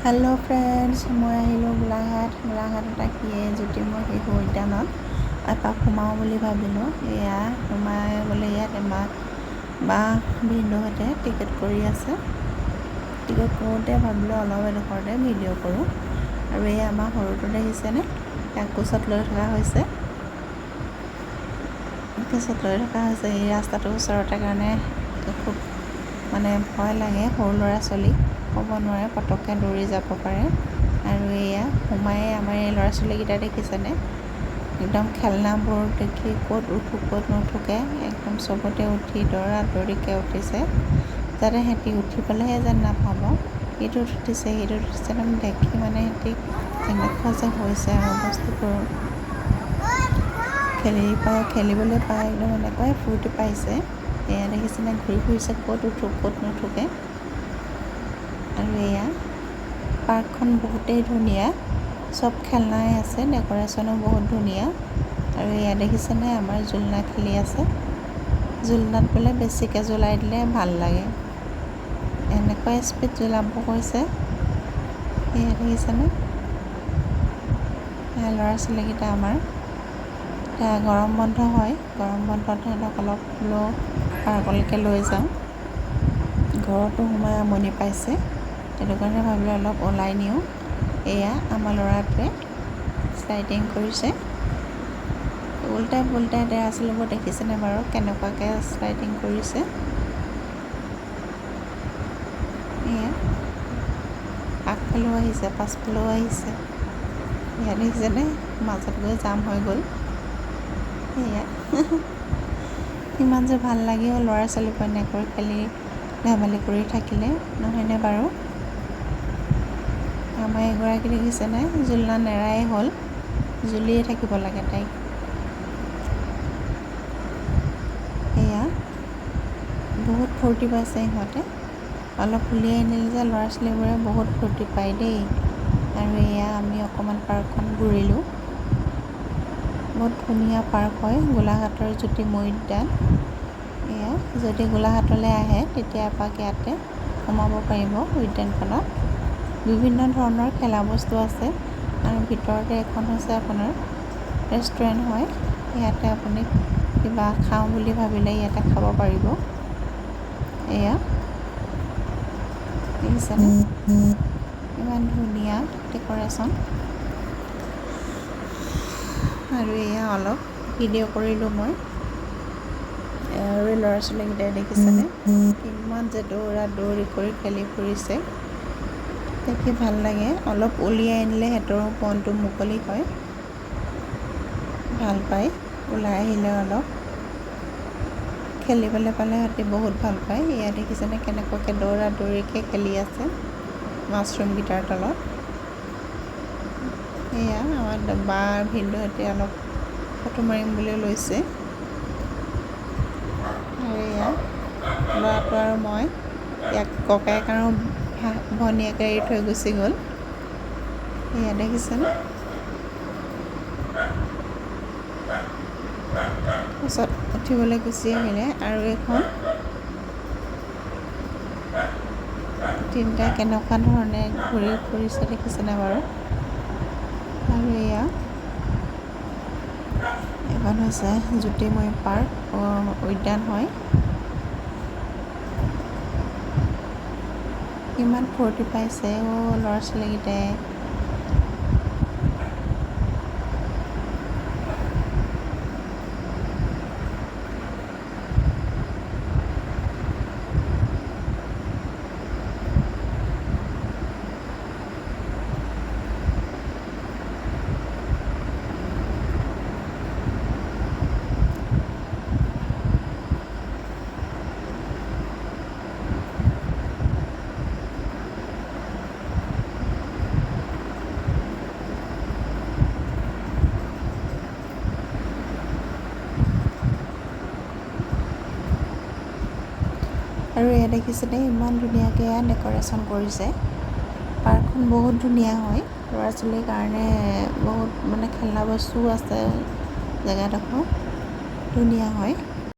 Hello' friends, মই আহিলোঁ গোলাঘাটত আহিয়ে জ্যোতিৰ্ময় শিশু উদ্যানত এপাক সোমাওঁ বুলি ভাবিলোঁ। এয়া সোমাই বোলে ইয়াত বা ভিনদেউহঁতে টিকেট কৰি আছে। টিকেট কৰোঁতে ভাবিলোঁ অলপ এডোখৰতে ভিডিঅ' কৰোঁ। আৰু এই আমাৰ সৰুটো দেখিছেনে, ইয়াক কোচত লৈ থকা হৈছে। এই ৰাস্তাটোৰ ওচৰতে কাৰণে খুব ভয় লাগে। সৰু ল'ৰা ছোৱালী ক'ব নোৱাৰে, পটককৈ দৌৰি যাব পাৰে। আৰু এয়া সোমায়ে আমাৰ এই ল'ৰা ছোৱালীকেইটা দেখিছেনে, একদম খেলনাবোৰ দেখি ক'ত উঠোঁ ক'ত নুঠোকৈ একদম চবতে উঠি দৌৰা দৌৰিকৈ উঠিছে, যাতে সিহঁতি উঠি পেলাইহে যেন নাপাব ইটোত উঠিছে সিটোত উঠিছে। দেখি সিহঁতি যেনেকুৱা যে হৈছে আৰু বস্তুবোৰ খেলিবলৈ পাই একদম এনেকুৱাই ফূৰ্তি পাইছে। এয়া দেখিছেনে, ঘূৰি ফুৰিছে ক'ত উঠোঁ ক'ত নুঠোকৈ। আৰু এয়া পাৰ্কখন বহুতেই ধুনীয়া, চব খেলনাই আছে, ডেক'ৰেশ্যনো বহুত ধুনীয়া। আৰু এয়া দেখিছেনে, আমাৰ জোলনা খেলি আছে। জোলনাত বোলে বেছিকৈ জোলাই দিলে ভাল লাগে, এনেকুৱা স্পীড জোলাব কৈছে। এয়া দেখিছেনে, ল'ৰা ছোৱালীকেইটা আমাৰ এতিয়া গৰম বন্ধ হয়, গৰম বন্ধত সিহঁতক অলপ হ'লেও পাৰ্কলৈকে লৈ যাওঁ। ঘৰতো সোমাই আমনি পাইছে, সেইটো কাৰণে ভাবিলোঁ অলপ ওলাই নিওঁ। এয়া আমাৰ ল'ৰাটোৱে শ্লাইডিং কৰিছে, উল্টাই পুল্টাই ল'ৰা ছোৱালীবোৰ দেখিছেনে বাৰু কেনেকুৱাকৈ শ্লাইডিং কৰিছে। এয়া আগফালেও আহিছে পাছফালেও আহিছে। এয়া দেখিছেনে, মাজত গৈ জাম হৈ গ'ল। এয়া ইমান যে ভাল লাগে ল'ৰা ছোৱালীবোৰ এনেকৈ খেলি ধেমালি কৰি থাকিলে, নহয়নে বাৰু? আমাৰ এগৰাকী দেখিছেনে, জোলনা নেৰাই হ'ল, জুলিয়ে থাকিব লাগে তাইক। এয়া বহুত ফূৰ্তি পাইছে সিহঁতে, অলপ উলিয়াই আনিলে যে ল'ৰা ছোৱালীবোৰে বহুত ফূৰ্তি পায় দেই। আৰু এয়া আমি অকণমান পাৰ্কখন ঘূৰিলোঁ। বহুত ধুনীয়া পাৰ্ক হয়, গোলাঘাটৰ জ্যোতিৰ্ময় উদ্যান। এয়া যদি গোলাঘাটলৈ আহে তেতিয়া এপাক ইয়াতে সোমাব পাৰিব উদ্যানখনত। বিভিন্ন ধৰণৰ খেলা বস্তু আছে, আৰু ভিতৰতে এখন হৈছে আপোনাৰ ৰেষ্টুৰেণ্ট হয়। ইয়াতে আপুনি কিবা খাওঁ বুলি ভাবিলে ইয়াতে খাব পাৰিব। এয়া দেখিছেনে, ইমান ধুনীয়া ডেক'ৰেশ্যন। আৰু এয়া অলপ ভিডিঅ' কৰিলোঁ মই। আৰু এই ল'ৰা ছোৱালীকেইটাই দেখিছেনে, কিমান যে দৌৰা দৌৰি কৰি খেলি ফুৰিছে, দেখি ভাল লাগে। অলপ উলিয়াই আনিলে সিহঁতৰো মনটো মুকলি হয়, ভাল পায়। ওলাই আহিলে অলপ খেলিবলৈ পালে সিহঁতি বহুত ভাল পায়। এয়া দেখিছেনে কেনেকুৱাকৈ দৌৰা দৌৰিকৈ খেলি আছে মাছৰুমকেইটাৰ তলত। এয়া আমাৰ বা ভিনদেউহঁতে অলপ ফটো মাৰিম বুলি লৈছে। আৰু এয়া ল'ৰাটো আৰু মই, ইয়াক ককায়েক আৰু ভনীয়েকে এৰি থৈ গুচি গ'ল। এয়া দেখিছেনে, তাৰপিছত উঠিবলৈ গুচি আহিলে। আৰু এইখন তিনিটাই কেনেকুৱা ধৰণে ঘূৰি ফুৰিছে দেখিছেনে বাৰু। আৰু এয়া এখন হৈছে জ্যোতিৰ্ময় পাৰ্ক উদ্যান হয়। ইমান ফূৰ্তি পাইছে ল'ৰা ছোৱালীকেইটাই। আৰু এয়া দেখিছেনে, ইমান ধুনীয়াকৈ ডেক'ৰেশ্যন কৰিছে। পাৰ্কখন বহুত ধুনীয়া হয়, ল'ৰা ছোৱালীৰ কাৰণে বহুত খেলনা বস্তুও আছে, জেগাডোখৰ ধুনীয়া হয়।